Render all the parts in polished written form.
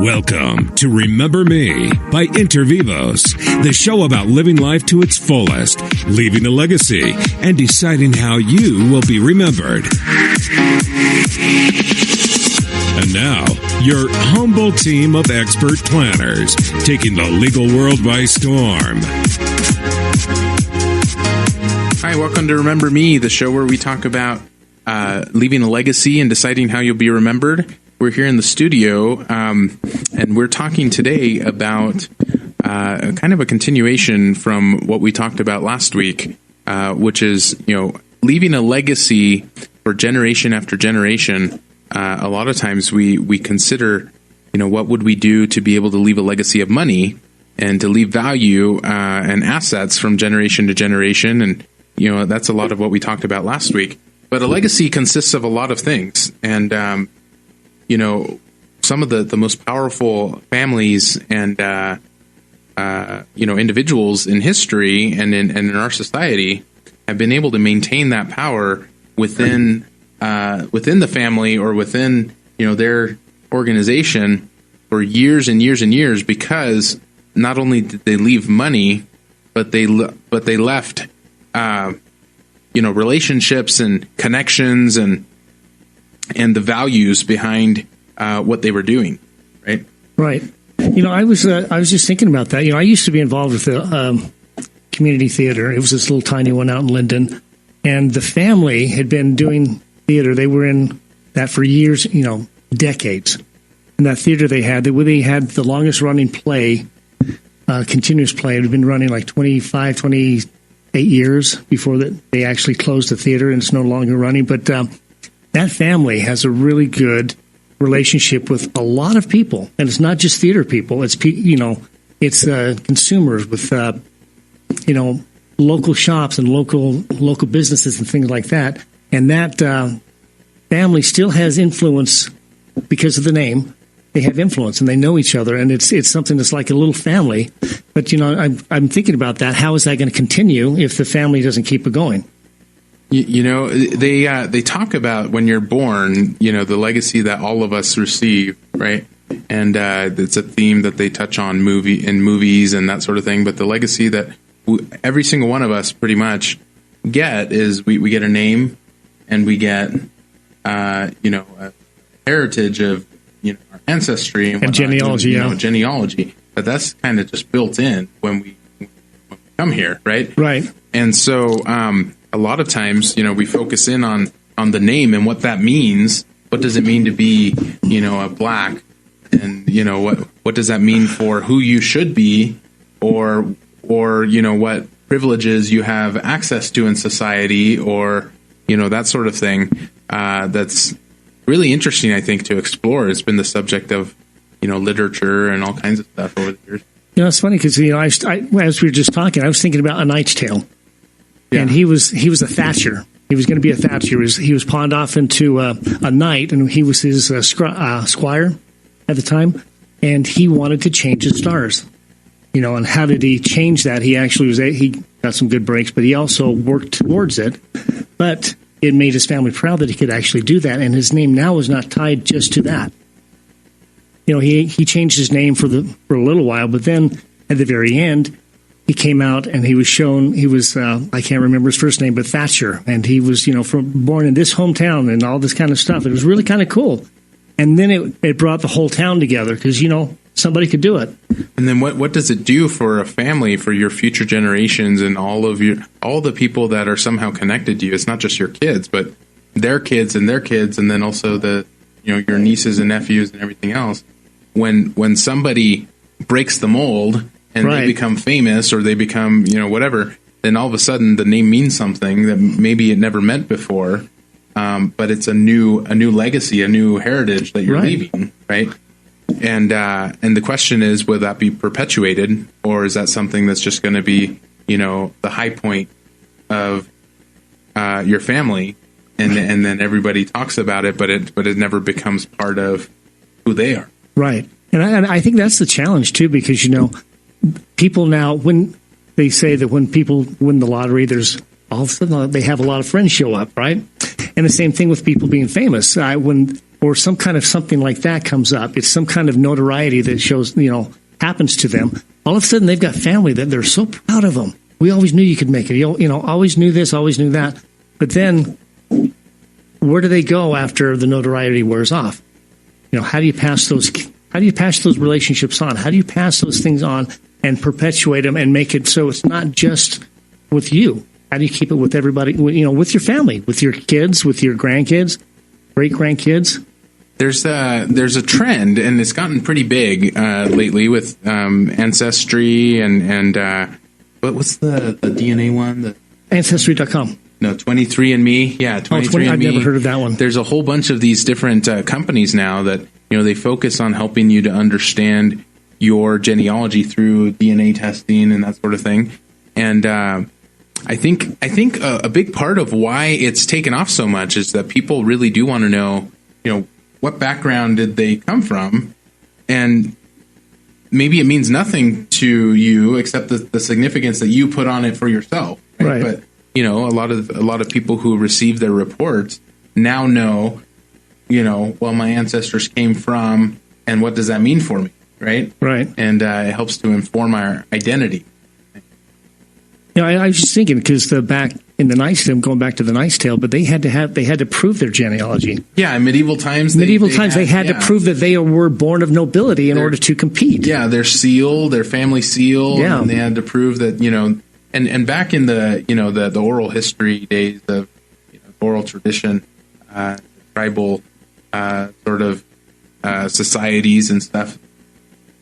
Welcome to Remember Me by Intervivos, the show about living life to its fullest, leaving a legacy, and deciding how you will be remembered. And now, your humble team of expert planners, taking the legal world by storm. Hi, welcome to Remember Me, the show where we talk about leaving a legacy and deciding how you'll be remembered. We're here in the studio, and we're talking today about kind of a continuation from what we talked about last week, which is, leaving a legacy for generation after generation. A lot of times we consider, what would we do to be able to leave a legacy of money and to leave value and assets from generation to generation. And, that's a lot of what we talked about last week. But a legacy consists of a lot of things. And, some of the most powerful families and, individuals in history and in our society have been able to maintain that power within the family or within, their organization for years and years and years, because not only did they leave money, but they left, relationships and connections and the values behind what they were doing, right? Right. I was just thinking about that. I used to be involved with the community theater. It was this little tiny one out in Linden, and the family had been doing theater. They were in that for years, decades. And that theater they had the longest running play, continuous play. It had been running like 28 years before they actually closed the theater, and it's no longer running. But that family has a really good relationship with a lot of people, and it's not just theater people. It's it's consumers with local shops and local businesses and things like that. And that family still has influence because of the name. They have influence and they know each other, and it's something that's like a little family. But I'm thinking about that. How is that going to continue if the family doesn't keep it going? They talk about when you're born, the legacy that all of us receive, right? And it's a theme that they touch on in movies and that sort of thing. But the legacy that every single one of us pretty much get is we get a name, and we get a heritage of our ancestry and genealogy, genealogy. But that's kind of just built in when we come here, right? Right. And so a lot of times, we focus in on the name and what that means. What does it mean to be, a black? And, what does that mean for who you should be, or what privileges you have access to in society, or, that sort of thing. That's really interesting, I think, to explore. It's been the subject of, literature and all kinds of stuff over the years. It's funny because, as we were just talking, I was thinking about A Knight's Tale. Yeah. And he was a Thatcher. He was going to be a Thatcher. He was pawned off into a knight, and he was his squire at the time, and he wanted to change his stars. And how did he change that? He actually he got some good breaks, but he also worked towards it. But it made his family proud that he could actually do that, and his name now is not tied just to that. He changed his name for a little while, but then at the very end, he came out and he was shown, I can't remember his first name, but Thatcher. And he was, born in this hometown and all this kind of stuff. It was really kind of cool. And then it brought the whole town together because, somebody could do it. And then what does it do for a family, for your future generations and all the people that are somehow connected to you? It's not just your kids, but their kids, and then also your nieces and nephews and everything else. When somebody breaks the mold and right. They become famous or they become, whatever, then all of a sudden the name means something that maybe it never meant before. But it's a new legacy, a new heritage that you're right. leaving, right? And the question is, will that be perpetuated, or is that something that's just going to be, the high point of your family, and then everybody talks about it, but it never becomes part of who they are. Right. And I think that's the challenge too, because people now, when they say that when people win the lottery, there's all of a sudden they have a lot of friends show up, right? And the same thing with people being famous. When or some kind of something like that comes up, it's some kind of notoriety that shows, happens to them. All of a sudden, they've got family that they're so proud of them. We always knew you could make it. Always knew this, always knew that. But then, where do they go after the notoriety wears off? How do you pass those? How do you pass those relationships on? How do you pass those things on and perpetuate them and make it so it's not just with you? How do you keep it with everybody? With your family, with your kids, with your grandkids, great grandkids. There's a trend, and it's gotten pretty big lately with Ancestry and what's the DNA one? Ancestry.com. No, 23andMe. Yeah, 23andMe. I've never heard of that one. There's a whole bunch of these different companies now that they focus on helping you to understand your genealogy through DNA testing and that sort of thing. And I think a big part of why it's taken off so much is that people really do want to know, what background did they come from, and maybe it means nothing to you except the significance that you put on it for yourself. Right. But a lot of people who receive their reports now know, well, my ancestors came from, and what does that mean for me, right? Right. And it helps to inform our identity. I was just thinking because back in the Knight's Tale, going back to the Knight's Tale, but they had to prove their genealogy. Yeah, in medieval times. They had to prove that they were born of nobility in order to compete. Yeah, their seal, their family seal. Yeah, and they had to prove that and back in the the oral history days of oral tradition, tribal sort of societies and stuff,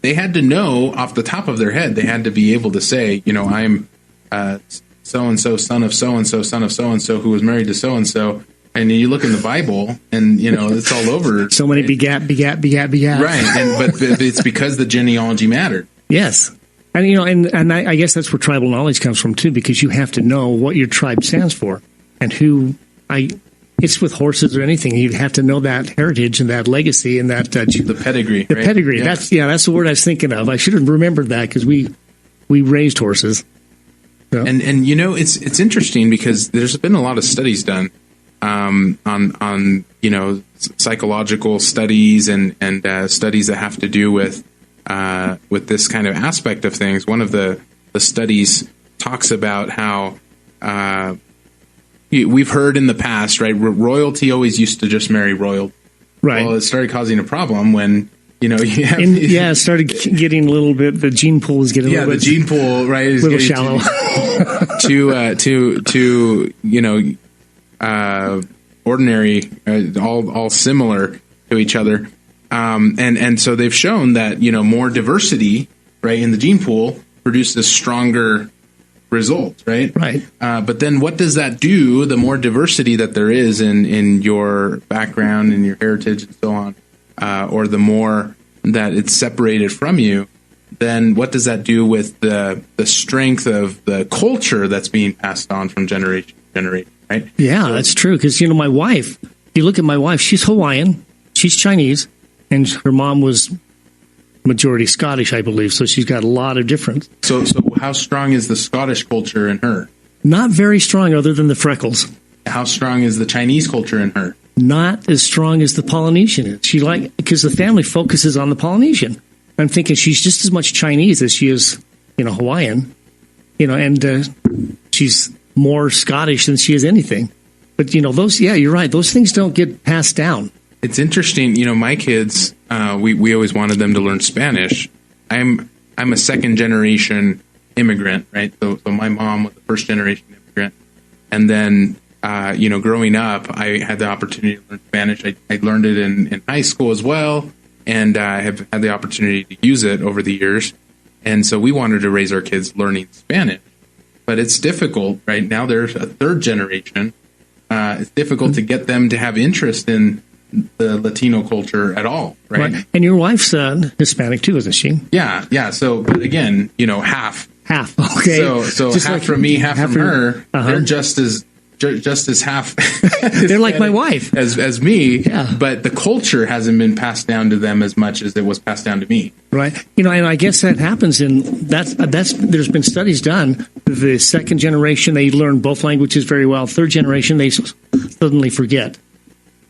they had to know off the top of their head. They had to be able to say, I'm so-and-so, son of so-and-so, son of so-and-so, who was married to so-and-so. And you look in the Bible, and, it's all over. So many begat. Right, but it's because the genealogy mattered. Yes. And, I guess that's where tribal knowledge comes from, too, because you have to know what your tribe stands for. And it's with horses or anything. You have to know that heritage and that legacy and that... the pedigree, The right? pedigree. Yeah. That's the word I was thinking of. I should have remembered that because we raised horses. So. And it's interesting because there's been a lot of studies done on psychological studies and studies that have to do with this kind of aspect of things. One of the studies talks about how we've heard in the past, right? Royalty always used to just marry royal. Right. Well, it started causing a problem when it started getting a little bit. The gene pool was getting a little bit. Yeah, the gene pool, right, is a little shallow. Ordinary, all similar to each other, and so they've shown that more diversity, right, in the gene pool produces stronger results, right? Right. But then, what does that do? The more diversity that there is in your background and your heritage and so on. Or the more that it's separated from you, then what does that do with the strength of the culture that's being passed on from generation to generation, right? Yeah, that's true. Because, my wife, you look at my wife, she's Hawaiian, she's Chinese, and her mom was majority Scottish, I believe. So she's got a lot of difference. So how strong is the Scottish culture in her? Not very strong other than the freckles. How strong is the Chinese culture in her? Not as strong as the Polynesian is. Because the family focuses on the Polynesian. I'm thinking she's just as much Chinese as she is, Hawaiian, and she's more Scottish than she is anything. But you're right. Those things don't get passed down. It's interesting. My kids, we always wanted them to learn Spanish. I'm a second generation immigrant, right? So my mom was the first generation immigrant, and then. Growing up, I had the opportunity to learn Spanish. I learned it in high school as well, and I have had the opportunity to use it over the years. And so we wanted to raise our kids learning Spanish. But it's difficult, right? Now there's a third generation. It's difficult to get them to have interest in the Latino culture at all, right? And your wife's Hispanic too, isn't she? Yeah. So, but again, half. Half, okay. So just half from me, half from her. Uh-huh. They're just as half. They're like my wife as me. Yeah. But the culture hasn't been passed down to them as much as it was passed down to me. Right. And I guess that happens that's there's been studies done. The second generation, they learn both languages very well. Third generation, they suddenly forget.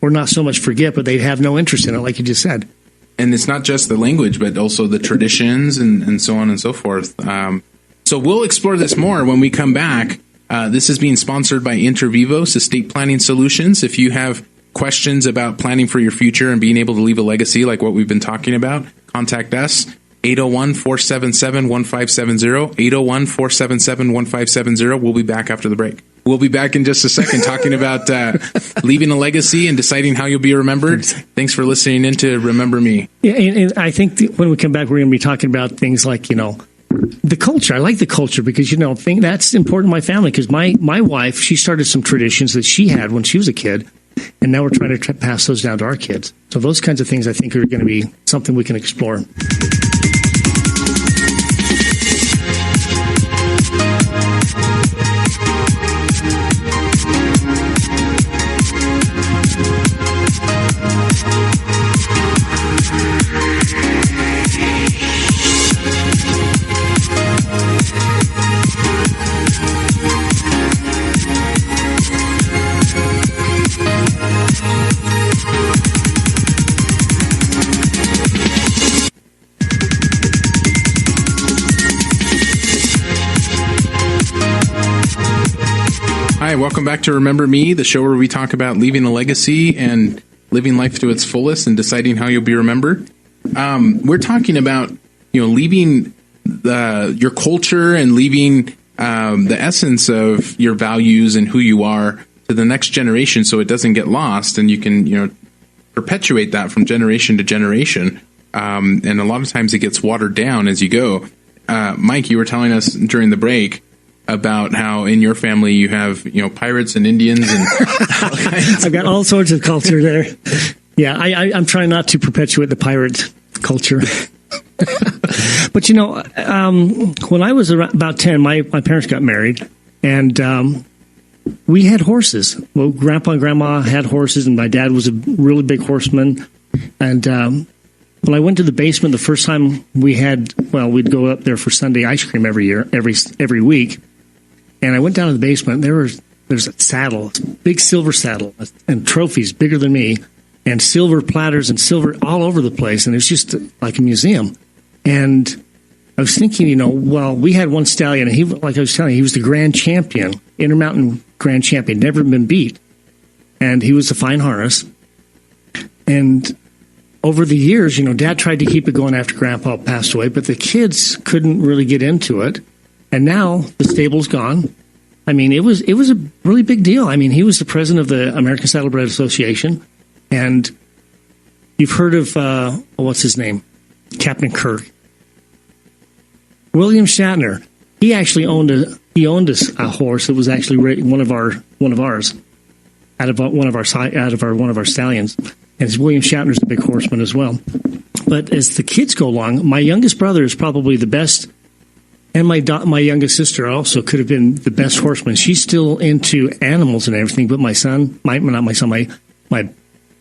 or not so much forget, but they have no interest in it, like you just said. And it's not just the language, but also the traditions and so on and so forth. So we'll explore this more when we come back. This is being sponsored by Intervivos Estate Planning Solutions. If you have questions about planning for your future and being able to leave a legacy like what we've been talking about, contact us. 801-477-1570, 801-477-1570. We'll be back after the break. We'll be back in just a second talking about leaving a legacy and deciding how you'll be remembered. Thanks for listening in to Remember Me. Yeah, and I think when we come back, we're going to be talking about things like, the culture. I like the culture because, that's important in my family because my wife, she started some traditions that she had when she was a kid, and now we're trying to pass those down to our kids. So those kinds of things I think are going to be something we can explore. Hi, welcome back to Remember Me, the show where we talk about leaving a legacy and living life to its fullest and deciding how you'll be remembered. We're talking about, leaving your culture and leaving the essence of your values and who you are to the next generation so it doesn't get lost and you can, perpetuate that from generation to generation. And a lot of times it gets watered down as you go. Mike, you were telling us during the break about how in your family you have, pirates and Indians and I've got all sorts of culture there. Yeah, I'm trying not to perpetuate the pirate culture. But, when I was about 10, my parents got married, and we had horses. Well, Grandpa and Grandma had horses, and my dad was a really big horseman. And when I went to the basement the first time we'd go up there for Sunday ice cream every week. And I went down to the basement. There's a saddle, big silver saddle, and trophies bigger than me, and silver platters and silver all over the place. And it was just like a museum. And I was thinking, we had one stallion, and he, like I was telling you, he was the grand champion, Intermountain grand champion, never been beat. And he was a fine harness. And over the years, Dad tried to keep it going after Grandpa passed away, but the kids couldn't really get into it. And now the stable's gone. I mean, it was a really big deal. I mean, he was the president of the American Saddlebred Association, and you've heard of what's his name, Captain Kirk, William Shatner. He actually owned a horse that was actually one of ours out of one of our stallions, and William Shatner's a big horseman as well. But as the kids go along, my youngest brother is probably the best. And my youngest sister also could have been the best horseman. She's still into animals and everything, but my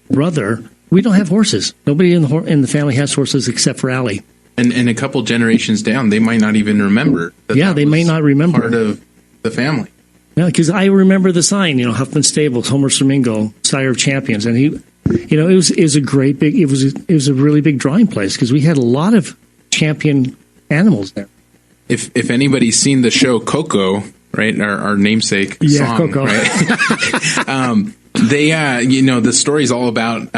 brother, we don't have horses. Nobody in the family has horses except for Allie. And a couple generations down, they might not even remember. They may not remember. Part of the family. Yeah, because I remember the sign, Huffman Stables, Homer Flamingo, Sire of Champions, and he, it was a great big. It was a really big drawing place because we had a lot of champion animals there. If anybody's seen the show Coco, right, our namesake song, Coco. Right? The story's all about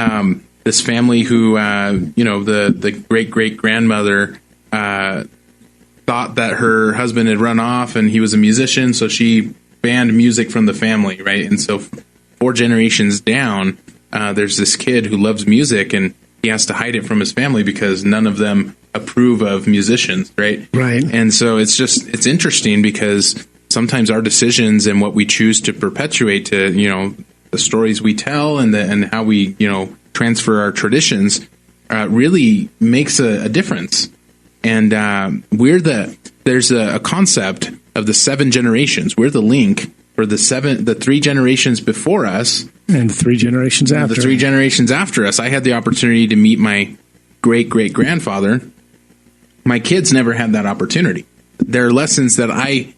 this family who, the great grandmother thought that her husband had run off and he was a musician, so she banned music from the family, right? And so 4 generations down, there's this kid who loves music and he has to hide it from his family because none of them approve of musicians, right? Right. And so it's interesting because sometimes our decisions and what we choose to perpetuate to, the stories we tell and how we, transfer our traditions really makes a difference. And there's a concept of the 7 generations. We're the link for the 3 generations before us. And 3 generations after. The 3 generations after us. I had the opportunity to meet my great-great-grandfather. My kids never had that opportunity. There are lessons that I,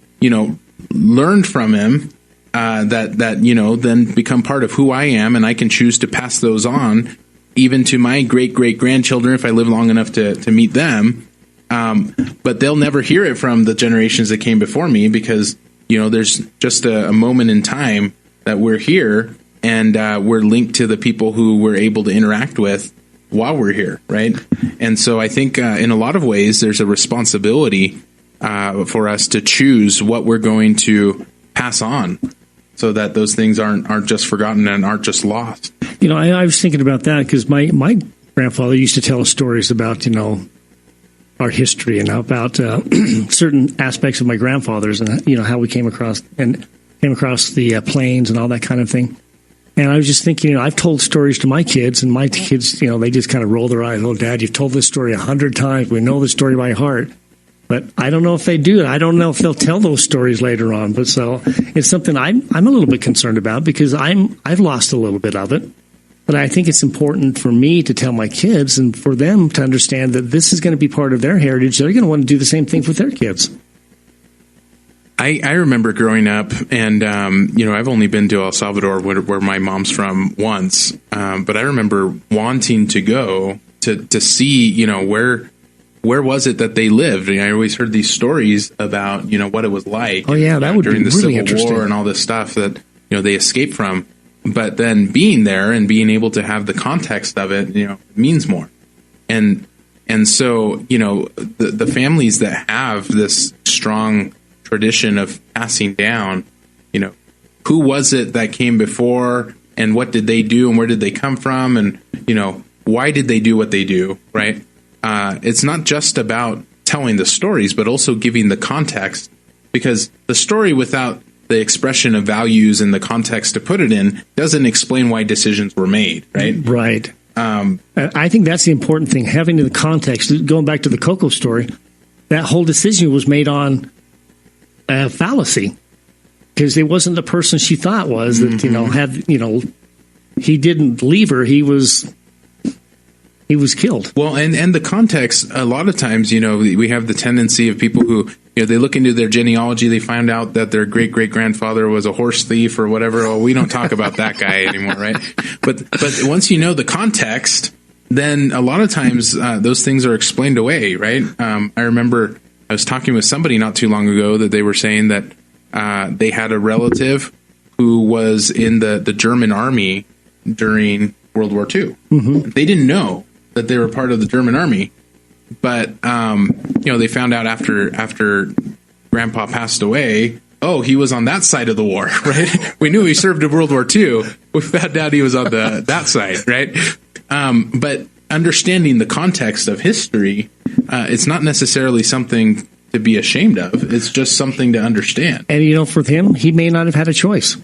learned from him that then become part of who I am, and I can choose to pass those on even to my great-great-grandchildren if I live long enough to meet them. But they'll never hear it from the generations that came before me because, there's just a moment in time that we're here and we're linked to the people who we're able to interact with while we're here, right? And so I think in a lot of ways there's a responsibility for us to choose what we're going to pass on so that those things aren't just forgotten and aren't just lost. I was thinking about that because my grandfather used to tell us stories about, our history and about certain aspects of my grandfather's and, how we came across the plains and all that kind of thing. And I was just thinking, I've told stories to my kids, and my kids, they just kind of roll their eyes. Oh, Dad, you've told this story 100 times. We know the story by heart. But I don't know if they do. I don't know if they'll tell those stories later on. But so it's something I'm a little bit concerned about because I've lost a little bit of it. But I think it's important for me to tell my kids and for them to understand that this is going to be part of their heritage. They're going to want to do the same thing with their kids. I remember growing up, and I've only been to El Salvador, where my mom's from, once. But I remember wanting to go to see, where was it that they lived. And I always heard these stories about, what it was like. Oh yeah, that would during be the really Civil interesting. War and all this stuff that they escaped from. But then being there and being able to have the context of it, means more. And so the families that have this strong tradition of passing down, who was it that came before and what did they do and where did they come from and, why did they do what they do, right? It's not just about telling the stories, but also giving the context, because the story without the expression of values and the context to put it in doesn't explain why decisions were made, right? Right. I think that's the important thing, having the context. Going back to the Coco story, that whole decision was made on a fallacy because it wasn't the person she thought was that, he didn't leave her. He was killed. Well, and the context, a lot of times, we have the tendency of people who, they look into their genealogy, they find out that their great-great-grandfather was a horse thief or whatever. Oh, we don't talk about that guy anymore, right? But once you know the context, then a lot of times those things are explained away, right? I remember I was talking with somebody not too long ago that they were saying that they had a relative who was in the German army during World War II. Mm-hmm. They didn't know that they were part of the German army, but they found out after Grandpa passed away. Oh, he was on that side of the war, right? We knew he served in World War II. We found out he was on that side, right? But understanding the context of history, it's not necessarily something to be ashamed of. It's just something to understand. And for him, he may not have had a choice.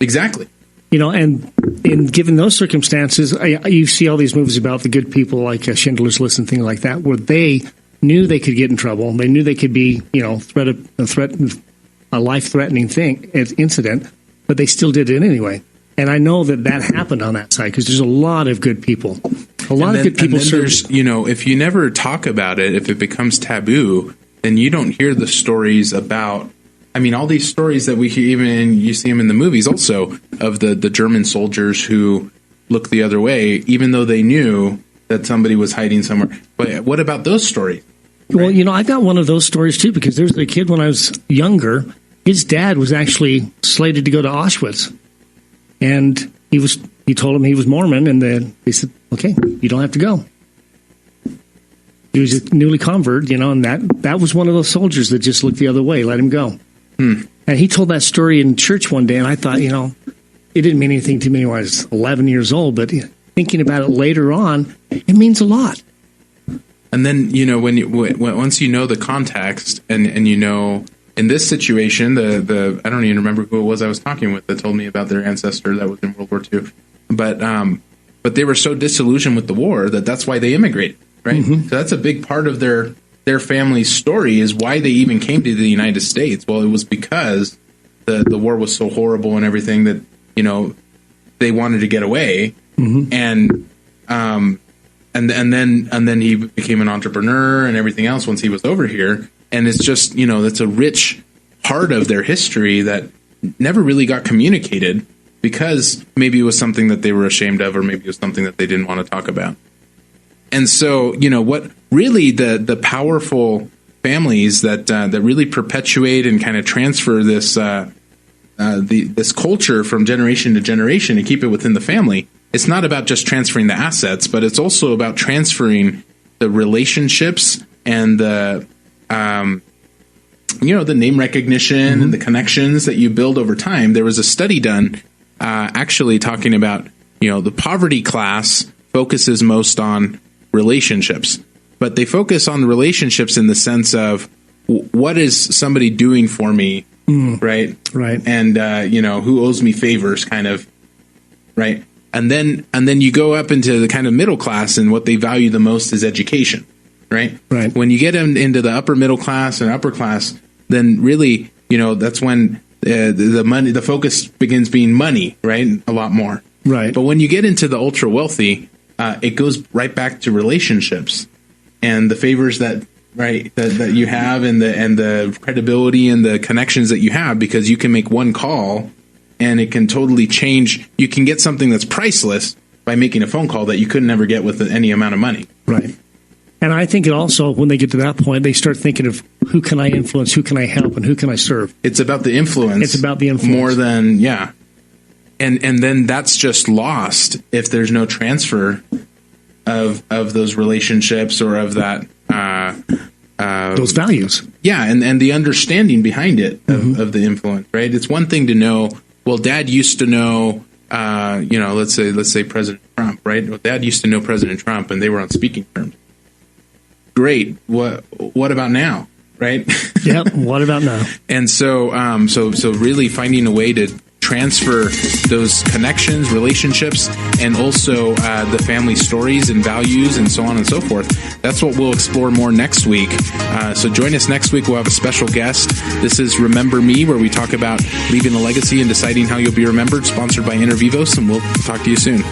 Exactly. And given those circumstances, you see all these movies about the good people like Schindler's List and things like that, where they knew they could get in trouble. They knew they could be, a life-threatening incident, but they still did it anyway. And I know that happened on that side because there's a lot of good people. A lot of good people serve. If you never talk about it, if it becomes taboo, then you don't hear the stories about. I mean, all these stories that we hear, even you see them in the movies also, of the German soldiers who looked the other way, even though they knew that somebody was hiding somewhere. But what about those stories? Well, I got one of those stories, too, because there's a kid when I was younger. His dad was actually slated to go to Auschwitz. And he told him he was Mormon, and then they said, okay, you don't have to go. He was a newly convert, and that was one of those soldiers that just looked the other way, let him go. And he told that story in church one day, and I thought, it didn't mean anything to me when I was 11 years old, but thinking about it later on, it means a lot. And then, once you know the context and in this situation, the I don't even remember who it was I was talking with that told me about their ancestor that was in World War II. But they were so disillusioned with the war that's why they immigrated, right? Mm-hmm. So that's a big part of their family's story is why they even came to the United States. Well, it was because the war was so horrible and everything that, they wanted to get away. Mm-hmm. And then he became an entrepreneur and everything else once he was over here. And it's just, that's a rich part of their history that never really got communicated because maybe it was something that they were ashamed of, or maybe it was something that they didn't want to talk about. And so, what really the powerful families that really perpetuate and kind of transfer this this culture from generation to generation and keep it within the family. It's not about just transferring the assets, but it's also about transferring the relationships and the the name recognition and the connections that you build over time. There was a study done actually talking about, the poverty class focuses most on relationships, but they focus on the relationships in the sense of what is somebody doing for me, right? Right. And, who owes me favors kind of, right? And then you go up into the kind of middle class, and what they value the most is education, right? Right. When you get into the upper middle class and upper class, then really, that's when the money, the focus begins being money, right? A lot more. Right. But when you get into the ultra wealthy, it goes right back to relationships and the favors that you have, and the credibility and the connections that you have, because you can make one call and it can totally change. You can get something that's priceless by making a phone call that you could never get with any amount of money. Right. And I think it also, when they get to that point, they start thinking of who can I influence, who can I help, and who can I serve. It's about the influence. It's about the influence. More than, yeah. And then that's just lost if there's no transfer of those relationships or of that those values. Yeah, and the understanding behind it of the influence, right? It's one thing to know, well, Dad used to know, let's say President Trump, right? Well, Dad used to know President Trump, and they were on speaking terms. Great. What about now, right? Yep. What about now? And so really finding a way to transfer those connections, relationships, and also the family stories and values and so on and so forth. That's what we'll explore more next week. So join us next week. We'll have a special guest. This is Remember Me, where we talk about leaving a legacy and deciding how you'll be remembered, sponsored by Intervivos, and we'll talk to you soon.